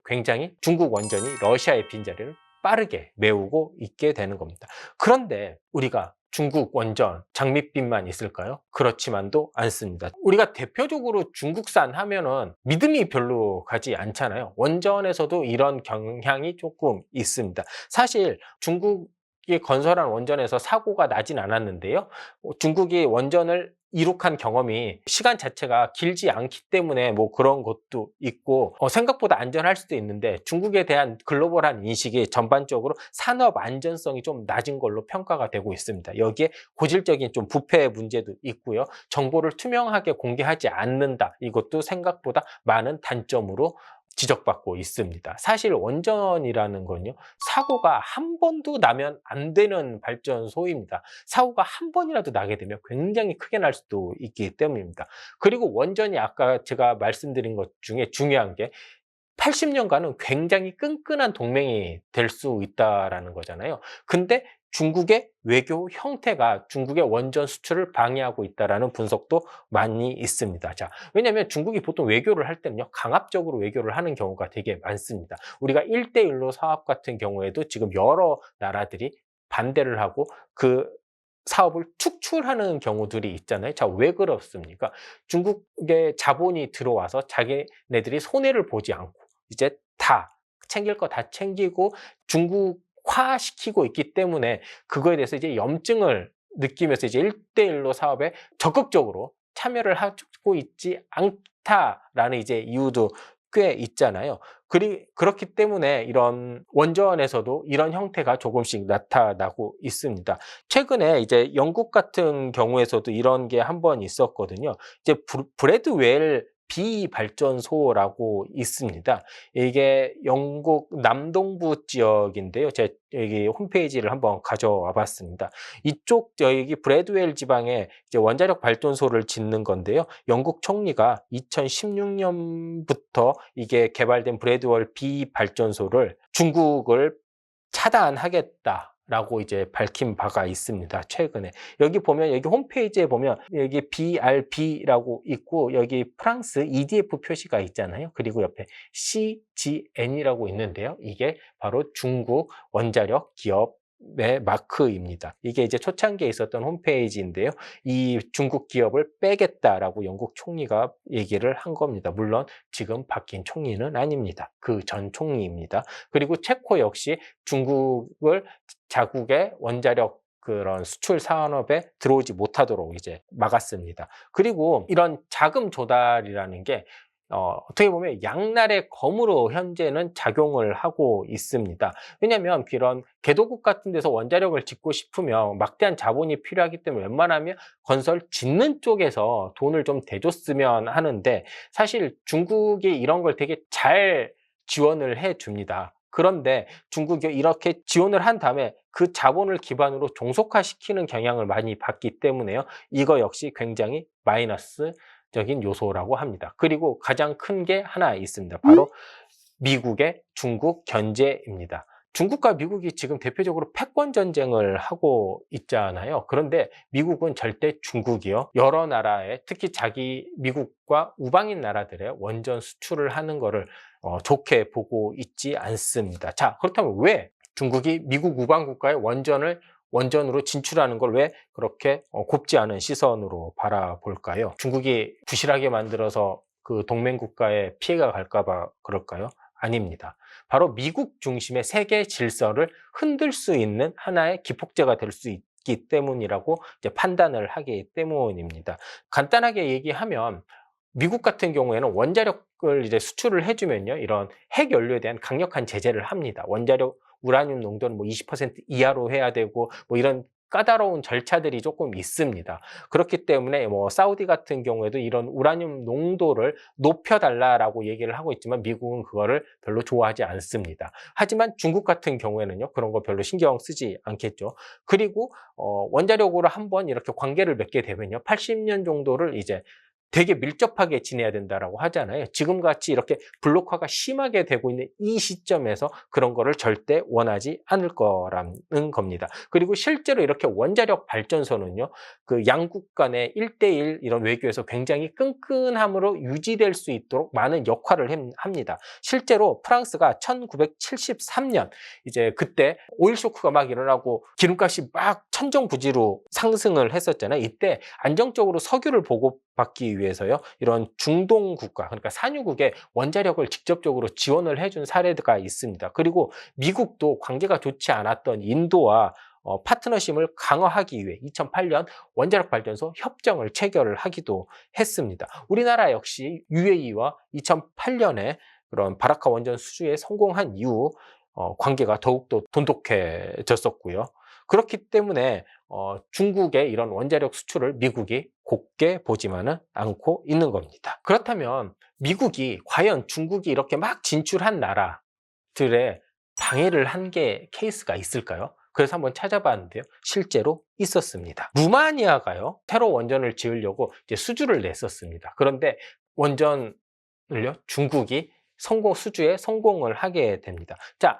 굉장히 중국 원전이 러시아의 빈자리를 빠르게 메우고 있게 되는 겁니다. 그런데 우리가 중국 원전 장밋빛만 있을까요? 그렇지만도 않습니다. 우리가 대표적으로 중국산 하면은 믿음이 별로 가지 않잖아요. 원전에서도 이런 경향이 조금 있습니다. 사실 중국이 건설한 원전에서 사고가 나진 않았는데요. 중국이 원전을 이룩한 경험이 시간 자체가 길지 않기 때문에 뭐 그런 것도 있고 생각보다 안전할 수도 있는데 중국에 대한 글로벌한 인식이 전반적으로 산업 안전성이 좀 낮은 걸로 평가가 되고 있습니다. 여기에 고질적인 좀 부패 문제도 있고요. 정보를 투명하게 공개하지 않는다. 이것도 생각보다 많은 단점으로 지적받고 있습니다. 사실 원전이라는 건요, 사고가 한 번도 나면 안 되는 발전소입니다. 사고가 한 번이라도 나게 되면 굉장히 크게 날 수도 있기 때문입니다. 그리고 원전이 아까 제가 말씀드린 것 중에 중요한 게 80년간은 굉장히 끈끈한 동맹이 될 수 있다라는 거잖아요. 근데 중국의 외교 형태가 중국의 원전 수출을 방해하고 있다라는 분석도 많이 있습니다. 자, 왜냐하면 중국이 보통 외교를 할 때는요, 강압적으로 외교를 하는 경우가 되게 많습니다. 우리가 1대1로 사업 같은 경우에도 지금 여러 나라들이 반대를 하고 그 사업을 축출하는 경우들이 있잖아요. 자, 왜 그렇습니까? 중국의 자본이 들어와서 자기네들이 손해를 보지 않고 이제 다 챙길 거 다 챙기고 중국화시키고 있기 때문에 그거에 대해서 이제 염증을 느끼면서 이제 1대1로 사업에 적극적으로 참여를 하고 있지 않다라는 이제 이유도 꽤 있잖아요. 그렇기 때문에 이런 원전에서도 이런 형태가 조금씩 나타나고 있습니다. 최근에 이제 영국 같은 경우에서도 이런 게 한 번 있었거든요. 이제 브래드웰 비발전소라고 있습니다. 이게 영국 남동부 지역인데요. 제가 여기 홈페이지를 한번 가져와 봤습니다. 이쪽 여기 브래드웰 지방에 이제 원자력 발전소를 짓는 건데요. 영국 총리가 2016년부터 이게 개발된 브래드웰 비발전소를 중국을 차단하겠다라고 이제 밝힌 바가 있습니다. 최근에. 여기 보면 여기 홈페이지에 보면 여기 BRB라고 있고 여기 프랑스 EDF 표시가 있잖아요. 그리고 옆에 CGN이라고 있는데요. 이게 바로 중국 원자력 기업의 마크입니다. 이게 이제 초창기에 있었던 홈페이지인데요. 이 중국 기업을 빼겠다라고 영국 총리가 얘기를 한 겁니다. 물론 지금 바뀐 총리는 아닙니다. 그 전 총리입니다. 그리고 체코 역시 중국을 자국의 원자력 그런 수출 산업에 들어오지 못하도록 이제 막았습니다. 그리고 이런 자금 조달이라는 게 어떻게 보면 양날의 검으로 현재는 작용을 하고 있습니다. 왜냐하면 이런 개도국 같은 데서 원자력을 짓고 싶으면 막대한 자본이 필요하기 때문에 웬만하면 건설 짓는 쪽에서 돈을 좀 대줬으면 하는데 사실 중국이 이런 걸 되게 잘 지원을 해 줍니다. 그런데 중국이 이렇게 지원을 한 다음에 그 자본을 기반으로 종속화시키는 경향을 많이 봤기 때문에요. 이거 역시 굉장히 마이너스적인 요소라고 합니다. 그리고 가장 큰 게 하나 있습니다. 바로 미국의 중국 견제입니다. 중국과 미국이 지금 대표적으로 패권 전쟁을 하고 있잖아요. 그런데 미국은 절대 중국이요. 여러 나라에 특히 자기 미국과 우방인 나라들의 원전 수출을 하는 거를 좋게 보고 있지 않습니다. 자, 그렇다면 왜 중국이 미국 우방 국가의 원전으로 진출하는 걸 왜 그렇게 곱지 않은 시선으로 바라볼까요? 중국이 부실하게 만들어서 그 동맹 국가에 피해가 갈까 봐 그럴까요? 아닙니다. 바로 미국 중심의 세계 질서를 흔들 수 있는 하나의 기폭제가 될 수 있기 때문이라고 이제 판단을 하기 때문입니다. 간단하게 얘기하면 미국 같은 경우에는 원자력을 이제 수출을 해주면요, 이런 핵 연료에 대한 강력한 제재를 합니다. 원자력 우라늄 농도는 뭐 20% 이하로 해야 되고 뭐 이런 까다로운 절차들이 조금 있습니다. 그렇기 때문에 뭐 사우디 같은 경우에도 이런 우라늄 농도를 높여달라라고 얘기를 하고 있지만 미국은 그거를 별로 좋아하지 않습니다. 하지만 중국 같은 경우에는요, 그런 거 별로 신경 쓰지 않겠죠. 그리고 원자력으로 한번 이렇게 관계를 맺게 되면요, 80년 정도를 이제 되게 밀접하게 지내야 된다라고 하잖아요. 지금같이 이렇게 블록화가 심하게 되고 있는 이 시점에서 그런 거를 절대 원하지 않을 거라는 겁니다. 그리고 실제로 이렇게 원자력 발전소는요, 그 양국 간의 1대1 이런 외교에서 굉장히 끈끈함으로 유지될 수 있도록 많은 역할을 합니다. 실제로 프랑스가 1973년 이제 그때 오일 쇼크가 막 일어나고 기름값이 막 천정부지로 상승을 했었잖아요. 이때 안정적으로 석유를 보급받기 위해서요, 이런 중동 국가, 그러니까 산유국에 원자력을 직접적으로 지원을 해준 사례가 있습니다. 그리고 미국도 관계가 좋지 않았던 인도와 파트너십을 강화하기 위해 2008년 원자력 발전소 협정을 체결을 하기도 했습니다. 우리나라 역시 UAE와 2008년에 그런 바라카 원전 수주에 성공한 이후 관계가 더욱더 돈독해졌었고요. 그렇기 때문에 중국의 이런 원자력 수출을 미국이 곱게 보지만은 않고 있는 겁니다. 그렇다면 미국이 과연 중국이 이렇게 막 진출한 나라들의 방해를 한 게 케이스가 있을까요? 그래서 한번 찾아봤는데요, 실제로 있었습니다. 루마니아가요, 새로 원전을 지으려고 이제 수주를 냈었습니다. 그런데 원전을요, 중국이 수주에 성공을 하게 됩니다. 자,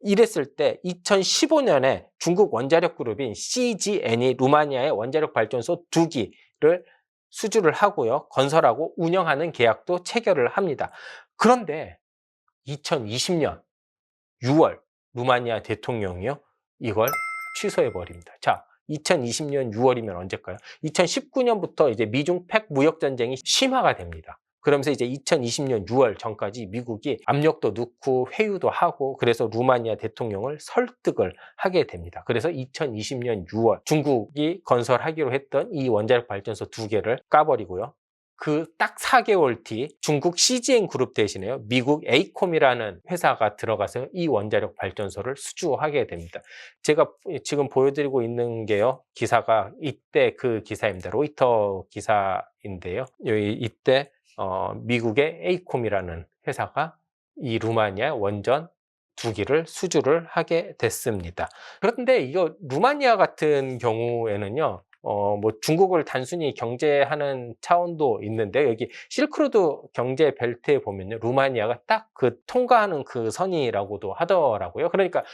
이랬을 때 2015년에 중국 원자력 그룹인 CGN이 루마니아의 원자력 발전소 2기를 수주를 하고요, 건설하고 운영하는 계약도 체결을 합니다. 그런데 2020년 6월 루마니아 대통령이요, 이걸 취소해 버립니다. 자, 2020년 6월이면 언제일까요? 2019년부터 이제 미중 핵 무역 전쟁이 심화가 됩니다. 그러면서 이제 2020년 6월 전까지 미국이 압력도 넣고 회유도 하고, 그래서 루마니아 대통령을 설득을 하게 됩니다. 그래서 2020년 6월 중국이 건설하기로 했던 이 원자력 발전소 2개를 까버리고요, 그 딱 4개월 뒤 중국 CGN 그룹 대신에요, 미국 에이콤이라는 회사가 들어가서 이 원자력 발전소를 수주하게 됩니다. 제가 지금 보여드리고 있는 게요, 기사가 이때 그 기사입니다. 로이터 기사인데요. 이때 미국의 에이콤이라는 회사가 이 루마니아 원전 2기를 수주를 하게 됐습니다. 그런데 이거 루마니아 같은 경우에는요, 뭐 중국을 단순히 경제하는 차원도 있는데, 여기 실크로드 경제 벨트에 보면요, 루마니아가 딱 그 통과하는 그 선이라고도 하더라고요. 그러니까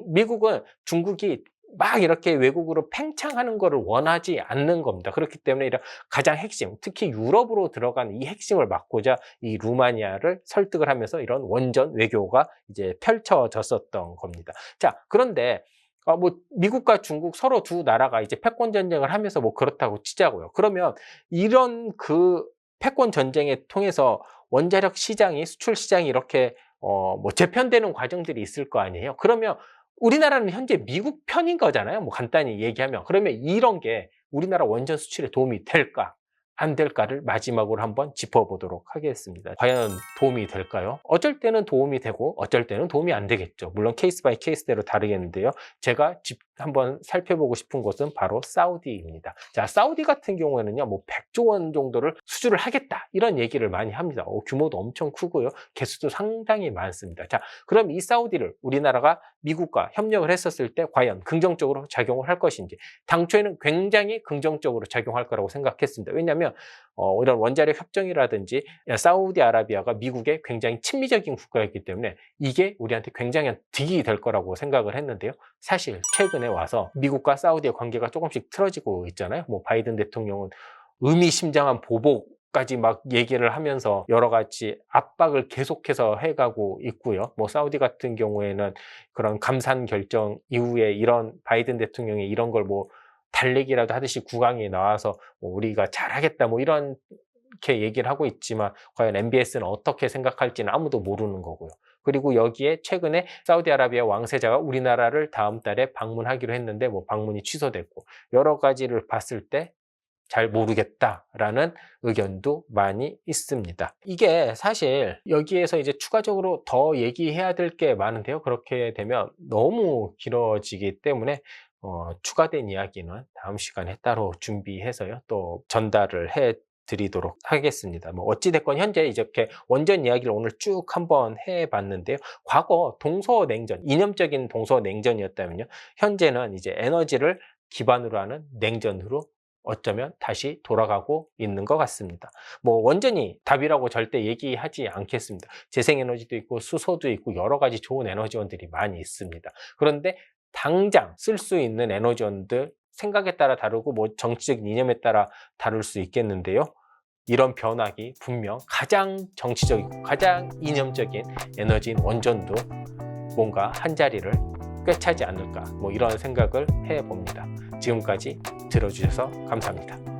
미국은 중국이 막 이렇게 외국으로 팽창하는 것을 원하지 않는 겁니다. 그렇기 때문에 이런 가장 핵심, 특히 유럽으로 들어간 이 핵심을 막고자 이 루마니아를 설득을 하면서 이런 원전 외교가 이제 펼쳐졌었던 겁니다. 자, 그런데 뭐 미국과 중국 서로 두 나라가 이제 패권 전쟁을 하면서 뭐 그렇다고 치자고요. 그러면 이런 그 패권 전쟁에 통해서 원자력 시장이, 수출 시장이 이렇게 뭐 재편되는 과정들이 있을 거 아니에요. 그러면 우리나라는 현재 미국 편인 거잖아요, 뭐 간단히 얘기하면. 그러면 이런 게 우리나라 원전 수출에 도움이 될까, 안 될까를 마지막으로 한번 짚어보도록 하겠습니다. 과연 도움이 될까요? 어쩔 때는 도움이 되고 어쩔 때는 도움이 안 되겠죠. 물론 케이스 바이 케이스대로 다르겠는데요. 제가 한번 살펴보고 싶은 곳은 바로 사우디입니다. 자, 사우디 같은 경우에는요, 뭐 100조 원 정도를 수주를 하겠다, 이런 얘기를 많이 합니다. 규모도 엄청 크고요, 개수도 상당히 많습니다. 자, 그럼 이 사우디를 우리나라가 미국과 협력을 했었을 때 과연 긍정적으로 작용을 할 것인지, 당초에는 굉장히 긍정적으로 작용할 거라고 생각했습니다. 왜냐하면 이런 원자력 협정이라든지 사우디아라비아가 미국의 굉장히 친미적인 국가였기 때문에 이게 우리한테 굉장히 득이 될 거라고 생각을 했는데요. 사실 최근에 와서 미국과 사우디의 관계가 조금씩 틀어지고 있잖아요. 뭐 바이든 대통령은 의미심장한 보복까지 막 얘기를 하면서 여러 가지 압박을 계속해서 해가고 있고요. 뭐 사우디 같은 경우에는 그런 감산 결정 이후에 이런 바이든 대통령이 이런 걸 뭐 달래기라도 하듯이 국왕이 나와서 뭐 우리가 잘하겠다 뭐 이렇게 얘기를 하고 있지만, 과연 MBS는 어떻게 생각할지는 아무도 모르는 거고요. 그리고 여기에 최근에 사우디아라비아 왕세자가 우리나라를 다음 달에 방문하기로 했는데 뭐 방문이 취소됐고, 여러 가지를 봤을 때 잘 모르겠다라는 의견도 많이 있습니다. 이게 사실 여기에서 이제 추가적으로 더 얘기해야 될 게 많은데요, 그렇게 되면 너무 길어지기 때문에 추가된 이야기는 다음 시간에 따로 준비해서요, 또 전달을 해 드리도록 하겠습니다. 뭐 어찌됐건 현재 이렇게 원전 이야기를 오늘 쭉 한번 해봤는데요. 과거 동서냉전, 이념적인 동서냉전이었다면요, 현재는 이제 에너지를 기반으로 하는 냉전으로 어쩌면 다시 돌아가고 있는 것 같습니다. 뭐 완전히 답이라고 절대 얘기하지 않겠습니다. 재생에너지도 있고 수소도 있고 여러 가지 좋은 에너지원들이 많이 있습니다. 그런데 당장 쓸 수 있는 에너지원들 생각에 따라 다르고 뭐 정치적 이념에 따라 다를 수 있겠는데요. 이런 변화기 분명 가장 정치적이고 가장 이념적인 에너지인 원전도 뭔가 한 자리를 꿰차지 않을까, 뭐 이런 생각을 해봅니다. 지금까지 들어주셔서 감사합니다.